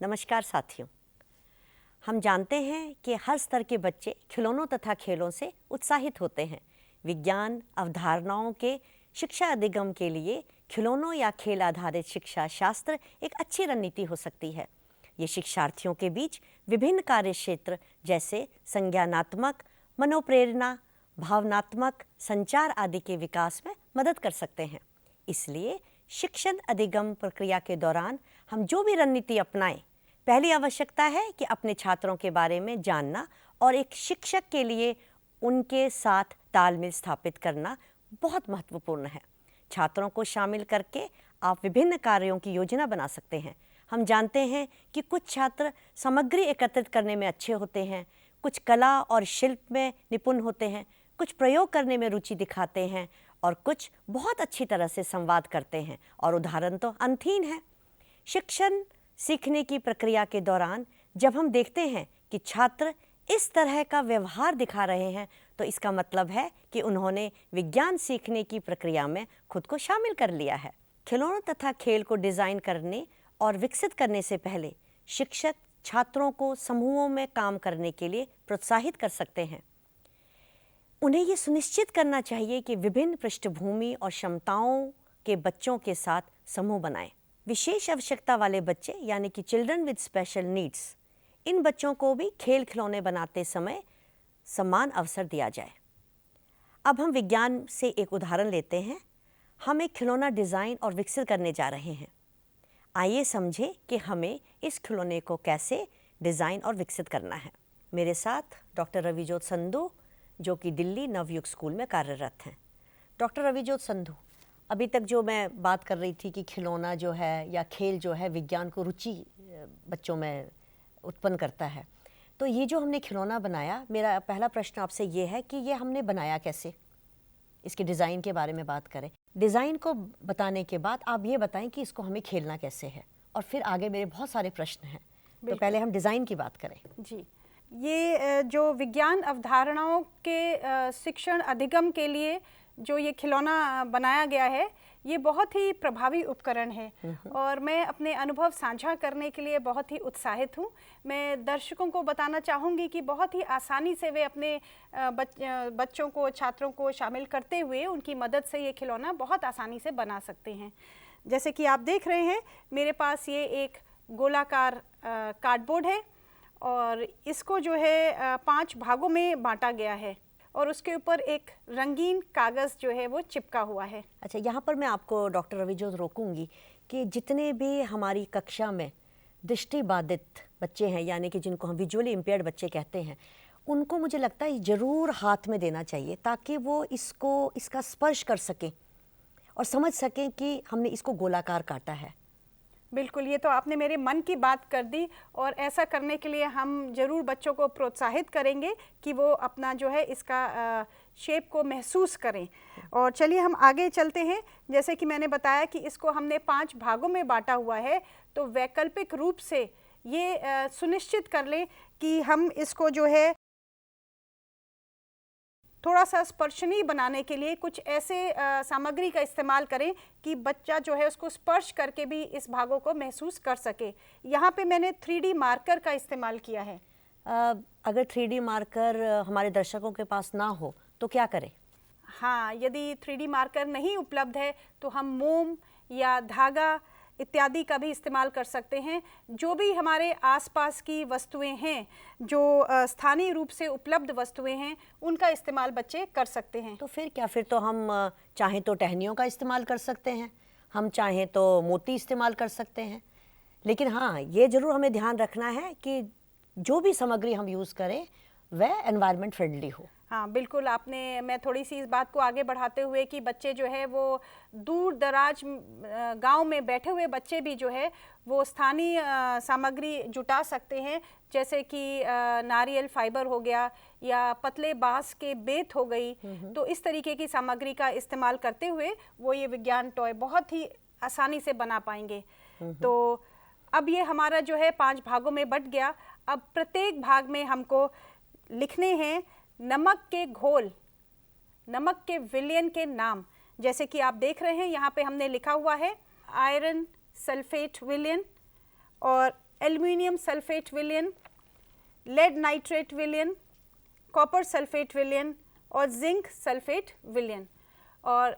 नमस्कार साथियों। हम जानते हैं कि हर स्तर के बच्चे खिलौनों तथा खेलों से उत्साहित होते हैं। विज्ञान अवधारणाओं के शिक्षा अधिगम के लिए खिलौनों या खेल आधारित शिक्षा शास्त्र एक अच्छी रणनीति हो सकती है। ये शिक्षार्थियों के बीच विभिन्न कार्य क्षेत्र जैसे संज्ञानात्मक, मनोप्रेरणा, भावनात्मक, संचार आदि के विकास में मदद कर सकते हैं। इसलिए शिक्षण अधिगम प्रक्रिया के दौरान हम जो भी रणनीति अपनाएं, पहली आवश्यकता है कि अपने छात्रों के बारे में जानना और एक शिक्षक के लिए उनके साथ तालमेल स्थापित करना बहुत महत्वपूर्ण है। छात्रों को शामिल करके आप विभिन्न कार्यों की योजना बना सकते हैं। हम जानते हैं कि कुछ छात्र सामग्री एकत्रित करने में अच्छे होते हैं, कुछ कला और शिल्प में निपुण होते हैं, कुछ प्रयोग करने में रुचि दिखाते हैं और कुछ बहुत अच्छी तरह से संवाद करते हैं, और उदाहरण तो अनंत हैं। शिक्षण सीखने की प्रक्रिया के दौरान जब हम देखते हैं कि छात्र इस तरह का व्यवहार दिखा रहे हैं, तो इसका मतलब है कि उन्होंने विज्ञान सीखने की प्रक्रिया में खुद को शामिल कर लिया है। खिलौनों तथा खेल को डिज़ाइन करने और विकसित करने से पहले शिक्षक छात्रों को समूहों में काम करने के लिए प्रोत्साहित कर सकते हैं। उन्हें ये सुनिश्चित करना चाहिए कि विभिन्न पृष्ठभूमि और क्षमताओं के बच्चों के साथ समूह बनाएं। विशेष आवश्यकता वाले बच्चे यानी कि चिल्ड्रन विद स्पेशल नीड्स, इन बच्चों को भी खेल खिलौने बनाते समय समान अवसर दिया जाए। अब हम विज्ञान से एक उदाहरण लेते हैं। हम एक खिलौना डिज़ाइन और विकसित करने जा रहे हैं। आइए समझें कि हमें इस खिलौने को कैसे डिज़ाइन और विकसित करना है। मेरे साथ डॉक्टर रविजोत संधू, जो कि दिल्ली नवयुग स्कूल में कार्यरत हैं। डॉक्टर रविजोत संधू, अभी तक जो मैं बात कर रही थी कि खिलौना जो है या खेल जो है विज्ञान को रुचि बच्चों में उत्पन्न करता है, तो ये जो हमने खिलौना बनाया, मेरा पहला प्रश्न आपसे ये है कि ये हमने बनाया कैसे। इसके डिज़ाइन के बारे में बात करें। डिज़ाइन को बताने के बाद आप ये बताएं कि इसको हमें खेलना कैसे है, और फिर आगे मेरे बहुत सारे प्रश्न हैं। तो पहले हम डिज़ाइन की बात करें। जी, ये जो विज्ञान अवधारणाओं के शिक्षण अधिगम के लिए जो ये खिलौना बनाया गया है, ये बहुत ही प्रभावी उपकरण है और मैं अपने अनुभव साझा करने के लिए बहुत ही उत्साहित हूँ। मैं दर्शकों को बताना चाहूँगी कि बहुत ही आसानी से वे अपने बच्चों को, छात्रों को शामिल करते हुए उनकी मदद से ये खिलौना बहुत आसानी से बना सकते हैं। जैसे कि आप देख रहे हैं, मेरे पास ये एक गोलाकार कार्डबोर्ड है और इसको जो है 5 भागों में बांटा गया है और उसके ऊपर एक रंगीन कागज़ जो है वो चिपका हुआ है। अच्छा, यहाँ पर मैं आपको डॉक्टर रविजोत रोकूंगी कि जितने भी हमारी कक्षा में दृष्टिबाधित बच्चे हैं, यानी कि जिनको हम विजुअली इम्पेयर्ड बच्चे कहते हैं, उनको मुझे लगता है ज़रूर हाथ में देना चाहिए ताकि वो इसका स्पर्श कर सकें और समझ सकें कि हमने इसको गोलाकार काटा है। बिल्कुल, ये तो आपने मेरे मन की बात कर दी और ऐसा करने के लिए हम ज़रूर बच्चों को प्रोत्साहित करेंगे कि वो अपना जो है इसका शेप को महसूस करें। और चलिए हम आगे चलते हैं। जैसे कि मैंने बताया कि इसको हमने 5 भागों में बांटा हुआ है, तो वैकल्पिक रूप से ये सुनिश्चित कर लें कि हम इसको जो है थोड़ा सा स्पर्शनीय बनाने के लिए कुछ ऐसे सामग्री का इस्तेमाल करें कि बच्चा जो है उसको स्पर्श करके भी इस भागों को महसूस कर सके। यहाँ पे मैंने 3D मार्कर का इस्तेमाल किया है। अगर 3D मार्कर हमारे दर्शकों के पास ना हो तो क्या करें? हाँ, यदि 3D मार्कर नहीं उपलब्ध है तो हम मोम या धागा इत्यादि का भी इस्तेमाल कर सकते हैं। जो भी हमारे आसपास की वस्तुएं हैं, जो स्थानीय रूप से उपलब्ध वस्तुएं हैं, उनका इस्तेमाल बच्चे कर सकते हैं। तो फिर क्या, फिर तो हम चाहें तो टहनियों का इस्तेमाल कर सकते हैं, हम चाहें तो मोती इस्तेमाल कर सकते हैं। लेकिन हाँ, ये ज़रूर हमें ध्यान रखना है कि जो भी सामग्री हम यूज़ करें वह एनवायरनमेंट फ्रेंडली हो। हाँ बिल्कुल, मैं थोड़ी सी इस बात को आगे बढ़ाते हुए कि बच्चे जो है वो दूर दराज गांव में बैठे हुए बच्चे भी जो है वो स्थानीय सामग्री जुटा सकते हैं, जैसे कि नारियल फाइबर हो गया या पतले बांस के बेत हो गई। तो इस तरीके की सामग्री का इस्तेमाल करते हुए वो ये विज्ञान टॉय बहुत ही आसानी से बना पाएंगे। तो अब ये हमारा जो है 5 भागों में बट गया। अब प्रत्येक भाग में हमको लिखने हैं नमक के घोल, नमक के विलयन के नाम। जैसे कि आप देख रहे हैं यहाँ पे हमने लिखा हुआ है आयरन सल्फेट विलयन, और एल्युमिनियम सल्फेट विलयन, लेड नाइट्रेट विलयन, कॉपर सल्फेट विलयन और जिंक सल्फेट विलयन। और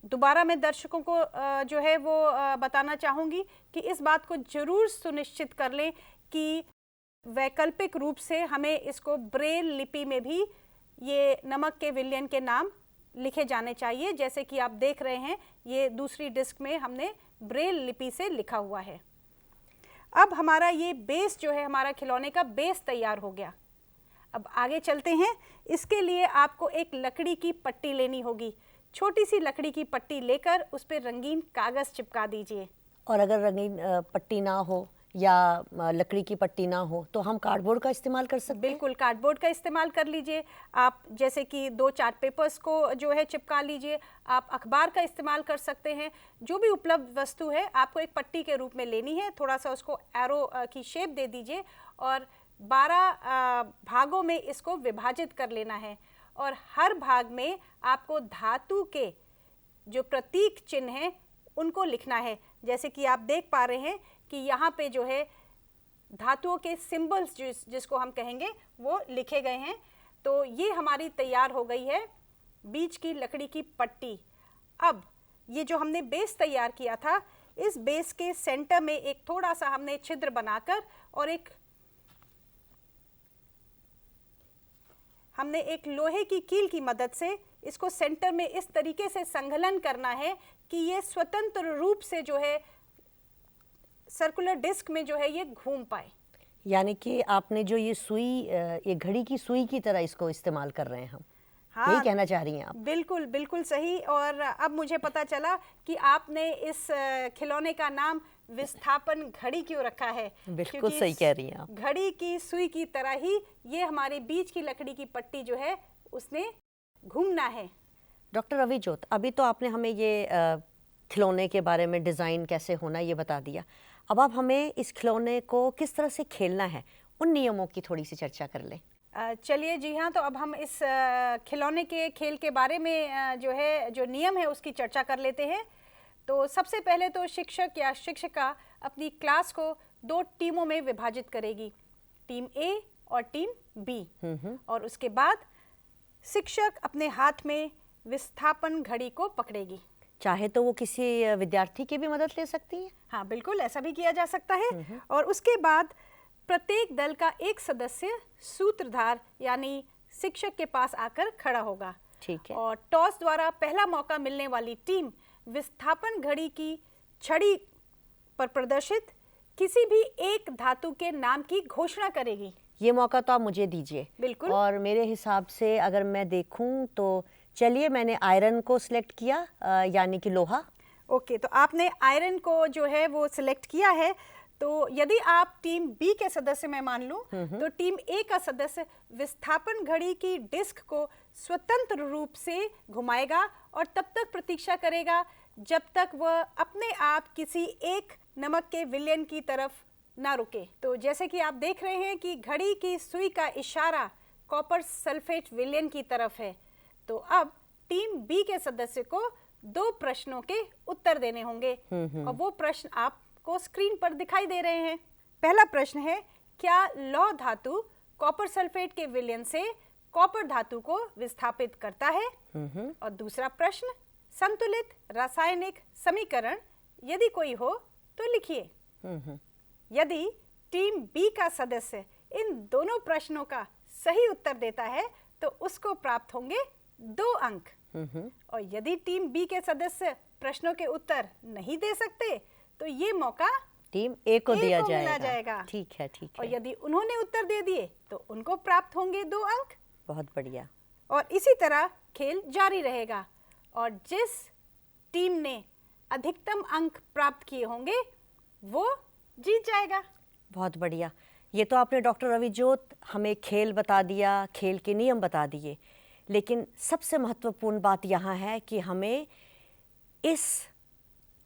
दोबारा मैं दर्शकों को जो है वो बताना चाहूँगी कि इस बात को ज़रूर सुनिश्चित कर लें कि वैकल्पिक रूप से हमें इसको ब्रेल लिपि में भी ये नमक के विलयन के नाम लिखे जाने चाहिए। जैसे कि आप देख रहे हैं ये दूसरी डिस्क में हमने ब्रेल लिपि से लिखा हुआ है। अब हमारा ये बेस जो है, हमारा खिलौने का बेस तैयार हो गया। अब आगे चलते हैं। इसके लिए आपको एक लकड़ी की पट्टी लेनी होगी। छोटी सी लकड़ी की पट्टी लेकर उस पर रंगीन कागज़ चिपका दीजिए। और अगर रंगीन पट्टी ना हो या लकड़ी की पट्टी ना हो तो हम कार्डबोर्ड का इस्तेमाल कर सकते हैं। बिल्कुल, कार्डबोर्ड का इस्तेमाल कर लीजिए। आप जैसे कि 2 चार्ट पेपर्स को जो है चिपका लीजिए। आप अखबार का इस्तेमाल कर सकते हैं। जो भी उपलब्ध वस्तु है आपको एक पट्टी के रूप में लेनी है। थोड़ा सा उसको एरो की शेप दे दीजिए और 12 भागों में इसको विभाजित कर लेना है। और हर भाग में आपको धातु के जो प्रतीक चिन्ह हैं उनको लिखना है। जैसे कि आप देख पा रहे हैं कि यहाँ पे जो है धातुओं के सिंबल्स जिसको हम कहेंगे वो लिखे गए हैं। तो ये हमारी तैयार हो गई है बीच की लकड़ी की पट्टी। अब ये जो हमने बेस तैयार किया था, इस बेस के सेंटर में एक थोड़ा सा हमने छिद्र बनाकर और हमने एक लोहे की कील की मदद से इसको सेंटर में इस तरीके से संलग्न करना है कि ये स्वतंत्र रूप से जो है सर्कुलर डिस्क में जो है ये घूम पाए। यानी कि आपने जो ये सुई, ये घड़ी की सुई की तरह इसको इस्तेमाल कर रहे हैं हम। हाँ, यही कहना चाह रही हैं आप? बिल्कुल बिल्कुल सही। और अब मुझे पता चला कि आपने इस खिलौने का नाम विस्थापन घड़ी क्यों रखा है। बिल्कुल सही कह रही हैं आप। घड़ी की सुई की तरह ही ये हमारे बीच की लकड़ी की पट्टी जो है उसने घूमना है। डॉक्टर रविजोत, अभी तो आपने हमें ये खिलौने के बारे में, डिज़ाइन कैसे होना ये बता दिया। अब आप हमें इस खिलौने को किस तरह से खेलना है उन नियमों की थोड़ी सी चर्चा कर लें। चलिए, जी हाँ, तो अब हम इस खिलौने के खेल के बारे में जो है जो नियम है उसकी चर्चा कर लेते हैं। तो सबसे पहले तो शिक्षक या शिक्षिका अपनी क्लास को 2 टीमों में विभाजित करेगी, टीम ए और टीम बी। और उसके बाद शिक्षक अपने हाथ में विस्थापन घड़ी को पकड़ेगी। चाहे तो वो किसी विद्यार्थी की भी मदद ले सकती है। हाँ बिल्कुल, ऐसा भी किया जा सकता है। और उसके बाद प्रत्येक दल का एक सदस्य सूत्रधार यानी शिक्षक के पास आकर खड़ा होगा। ठीक है। और टॉस द्वारा पहला मौका मिलने वाली टीम विस्थापन घड़ी की छड़ी पर प्रदर्शित किसी भी एक धातु के नाम की घोषणा करेगी। ये मौका तो आप मुझे दीजिए। बिल्कुल। और मेरे हिसाब से अगर मैं देखूं तो चलिए, मैंने आयरन को सिलेक्ट किया, यानी कि लोहा। ओके, तो आपने आयरन को जो है वो सिलेक्ट किया है। तो यदि आप टीम बी के सदस्य मैं मान लूं तो टीम ए का सदस्य विस्थापन घड़ी की डिस्क को स्वतंत्र रूप से घुमाएगा और तब तक प्रतीक्षा करेगा जब तक वह अपने आप किसी एक नमक के विलयन की तरफ ना रुके। तो जैसे कि आप देख रहे हैं कि घड़ी की सुई का इशारा कॉपर सल्फेट विलयन की तरफ है। तो अब टीम बी के सदस्य को 2 प्रश्नों के उत्तर देने होंगे और वो प्रश्न आपको स्क्रीन पर दिखाई दे रहे हैं। पहला प्रश्न है, क्या लौह धातु कॉपर सल्फेट के विलयन से कॉपर धातु को विस्थापित करता है? और दूसरा प्रश्न, संतुलित रासायनिक समीकरण यदि कोई हो तो लिखिए। यदि टीम बी का सदस्य इन दोनों प्रश्नों का सही उत्तर देता है तो उसको प्राप्त होंगे 2 अंक। और यदि टीम बी के सदस्य प्रश्नों के उत्तर नहीं दे सकते तो ये मौका टीम ए को दिया जाएगा। ठीक है, ठीक है। और यदि उन्होंने उत्तर दे दिए तो उनको प्राप्त होंगे 2 अंक। बहुत बढ़िया। और इसी तरह खेल जारी रहेगा और जिस टीम ने अधिकतम अंक प्राप्त किए होंगे वो जीत जाएगा। बहुत बढ़िया। ये तो आपने डॉक्टर रविजोत हमें खेल बता दिया, खेल के नियम बता दिए, लेकिन सबसे महत्वपूर्ण बात यहाँ है कि हमें इस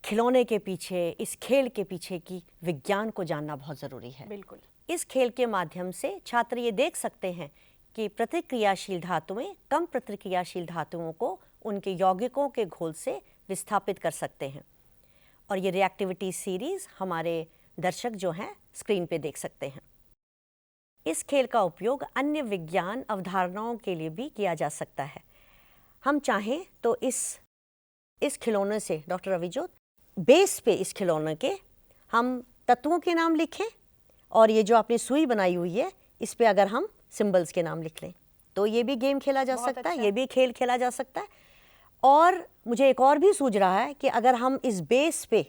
खिलौने के पीछे, इस खेल के पीछे की विज्ञान को जानना बहुत ज़रूरी है। बिल्कुल। इस खेल के माध्यम से छात्र ये देख सकते हैं कि प्रतिक्रियाशील धातुएं कम प्रतिक्रियाशील धातुओं को उनके यौगिकों के घोल से विस्थापित कर सकते हैं। और ये रिएक्टिविटी सीरीज़ हमारे दर्शक जो हैं स्क्रीन पे देख सकते हैं। इस खेल का उपयोग अन्य विज्ञान अवधारणाओं के लिए भी किया जा सकता है। हम चाहें तो इस खिलौने से डॉक्टर रविजोत बेस पे इस खिलौने के हम तत्वों के नाम लिखें और ये जो आपने सुई बनाई हुई है इस पे अगर हम सिंबल्स के नाम लिख लें तो ये भी गेम खेला जा सकता है, ये भी खेल खेला जा सकता है। और मुझे एक और भी सूझ रहा है कि अगर हम इस बेस पे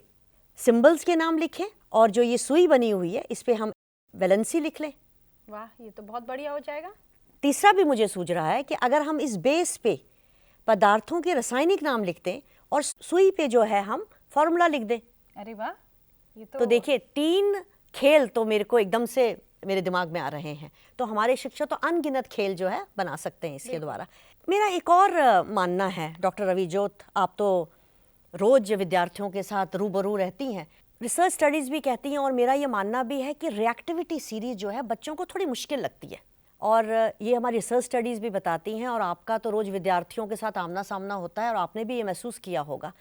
सिंबल्स के नाम लिखें और जो ये सुई बनी हुई है इस पे हम वैलेंसी लिख लें। वाह, ये तो बहुत बढ़िया हो जाएगा। तीसरा भी मुझे सूझ रहा है कि अगर हम इस बेस पे पदार्थों के रासायनिक नाम लिखते हैं और सुई पे जो है हम फॉर्मूला लिख दें। अरे वाह, ये तो देखिए 3 खेल तो मेरे को एकदम से मेरे दिमाग में आ रहे हैं। तो हमारे शिक्षक तो अनगिनत खेल जो है बना सकते हैं इसके द्वारा। मेरा एक और मानना है डॉक्टर रविजोत, आप तो रोज विद्यार्थियों के साथ रूबरू रहती हैं, रिसर्च स्टडीज़ भी कहती हैं और मेरा ये मानना भी है कि रिएक्टिविटी सीरीज जो है बच्चों को थोड़ी मुश्किल लगती है और ये हमारी रिसर्च स्टडीज़ भी बताती हैं और आपका तो रोज़ विद्यार्थियों के साथ आमना सामना होता है और आपने भी ये महसूस किया होगा।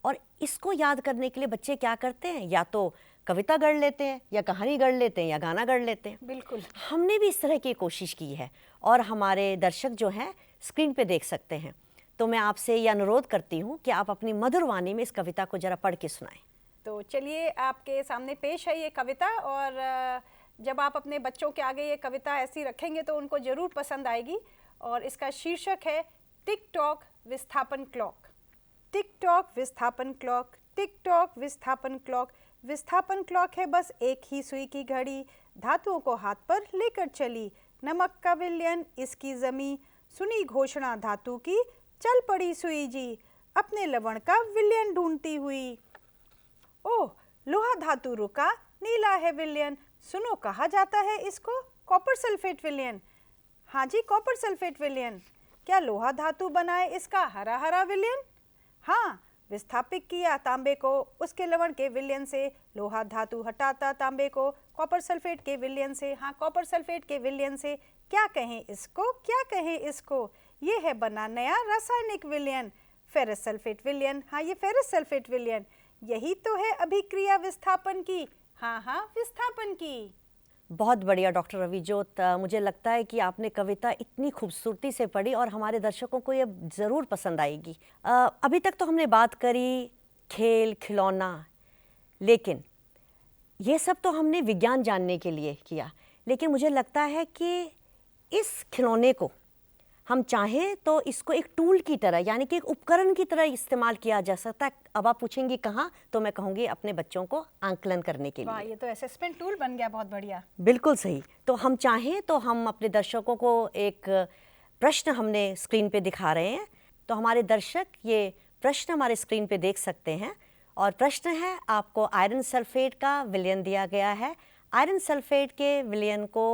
और इसको याद करने के लिए बच्चे क्या करते हैं, या तो कविता गढ़ लेते हैं या कहानी गढ़ लेते हैं या गाना गढ़ लेते हैं। बिल्कुल, हमने भी इस तरह की कोशिश की है और हमारे दर्शक जो हैं स्क्रीन पे देख सकते हैं। तो मैं आपसे ये अनुरोध करती हूँ कि आप अपनी मधुर वाणी में इस कविता को जरा पढ़ के सुनाएं। तो चलिए आपके सामने पेश है ये कविता, और जब आप अपने बच्चों के आगे ये कविता ऐसी रखेंगे तो उनको ज़रूर पसंद आएगी। और इसका शीर्षक है टिक टॉक विस्थापन क्लॉक। टिक टॉक विस्थापन क्लॉक, टिक टॉक विस्थापन क्लॉक। विस्थापन क्लॉक है बस एक ही सुई की घड़ी, धातुओं को हाथ पर लेकर चली। नमक का विलयन इसकी जमी, सुनी घोषणा धातु की, चल पड़ी सुई जी अपने लवण का विलयन ढूंढती हुई। ओह, लोहा धातु रुका, नीला है विलयन, सुनो कहा जाता है इसको कॉपर सल्फेट विलयन। हाँ जी, कॉपर सल्फेट विलयन। क्या लोहा धातु बनाए इसका हरा हरा विलयन? हाँ, विस्थापित किया तांबे को उसके लवण के विलयन से, लोहा धातु हटाता तांबे को कॉपर सल्फेट के विलयन से। हाँ, कॉपर सल्फेट के विलयन से। क्या कहें इसको, क्या कहें इसको, ये है बना नया रासायनिक विलयन, फेरस सल्फेट विलयन। हाँ, ये फेरस सल्फेट विलयन, यही तो है अभिक्रिया विस्थापन की। हाँ हाँ, विस्थापन की। बहुत बढ़िया डॉक्टर रविजोत, मुझे लगता है कि आपने कविता इतनी खूबसूरती से पढ़ी और हमारे दर्शकों को ये ज़रूर पसंद आएगी। अभी तक तो हमने बात करी खेल खिलौना, लेकिन ये सब तो हमने विज्ञान जानने के लिए किया, लेकिन मुझे लगता है कि इस खिलौने को हम चाहें तो इसको एक टूल की तरह, यानी कि एक उपकरण की तरह इस्तेमाल किया जा सकता है। अब आप पूछेंगी कहाँ, तो मैं कहूँगी अपने बच्चों को आंकलन करने के लिए। वाह, ये तो असेसमेंट टूल बन गया, बहुत बढ़िया। बिल्कुल सही। तो हम चाहें तो हम अपने दर्शकों को एक प्रश्न हमने स्क्रीन पे दिखा रहे हैं, तो हमारे दर्शक ये प्रश्न हमारे स्क्रीन पे देख सकते हैं। और प्रश्न है, आपको आयरन सल्फेट का विलयन दिया गया है। आयरन सल्फेट के विलयन को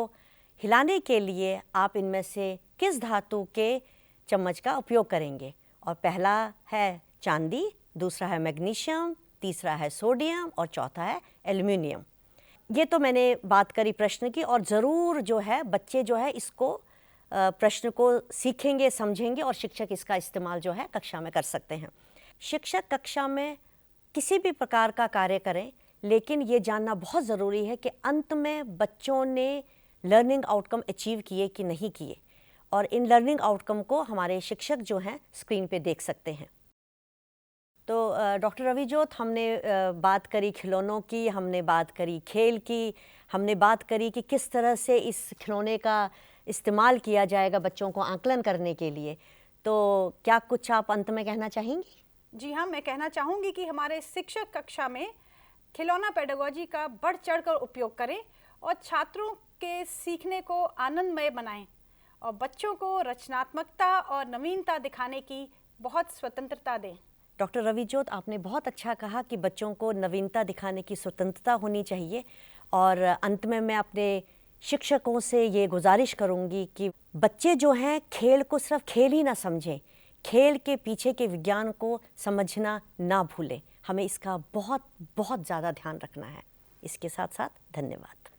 हिलाने के लिए आप इनमें से किस धातु के चम्मच का उपयोग करेंगे? और पहला है चांदी, दूसरा है मैग्नीशियम, तीसरा है सोडियम और चौथा है एल्युमिनियम। ये तो मैंने बात करी प्रश्न की, और ज़रूर जो है बच्चे जो है इसको प्रश्न को सीखेंगे, समझेंगे और शिक्षक इसका इस्तेमाल जो है कक्षा में कर सकते हैं। शिक्षक कक्षा में किसी भी प्रकार का कार्य करें, लेकिन ये जानना बहुत ज़रूरी है कि अंत में बच्चों ने लर्निंग आउटकम अचीव किए कि नहीं किए, और इन लर्निंग आउटकम को हमारे शिक्षक जो हैं स्क्रीन पे देख सकते हैं। तो डॉक्टर रविजोत, हमने बात करी खिलौनों की, हमने बात करी खेल की, हमने बात करी कि किस तरह से इस खिलौने का इस्तेमाल किया जाएगा बच्चों को आंकलन करने के लिए। तो क्या कुछ आप अंत में कहना चाहेंगी? जी हाँ, मैं कहना चाहूँगी कि हमारे शिक्षक कक्षा में खिलौना पेडागोजी का बढ़ चढ़कर उपयोग करें और छात्रों के सीखने को आनंदमय बनाएं और बच्चों को रचनात्मकता और नवीनता दिखाने की बहुत स्वतंत्रता दें। डॉक्टर रविजोत, आपने बहुत अच्छा कहा कि बच्चों को नवीनता दिखाने की स्वतंत्रता होनी चाहिए। और अंत में मैं अपने शिक्षकों से ये गुजारिश करूँगी कि बच्चे जो हैं खेल को सिर्फ खेल ही ना समझें, खेल के पीछे के विज्ञान को समझना ना भूलें। हमें इसका बहुत बहुत ज़्यादा ध्यान रखना है। इसके साथ साथ धन्यवाद।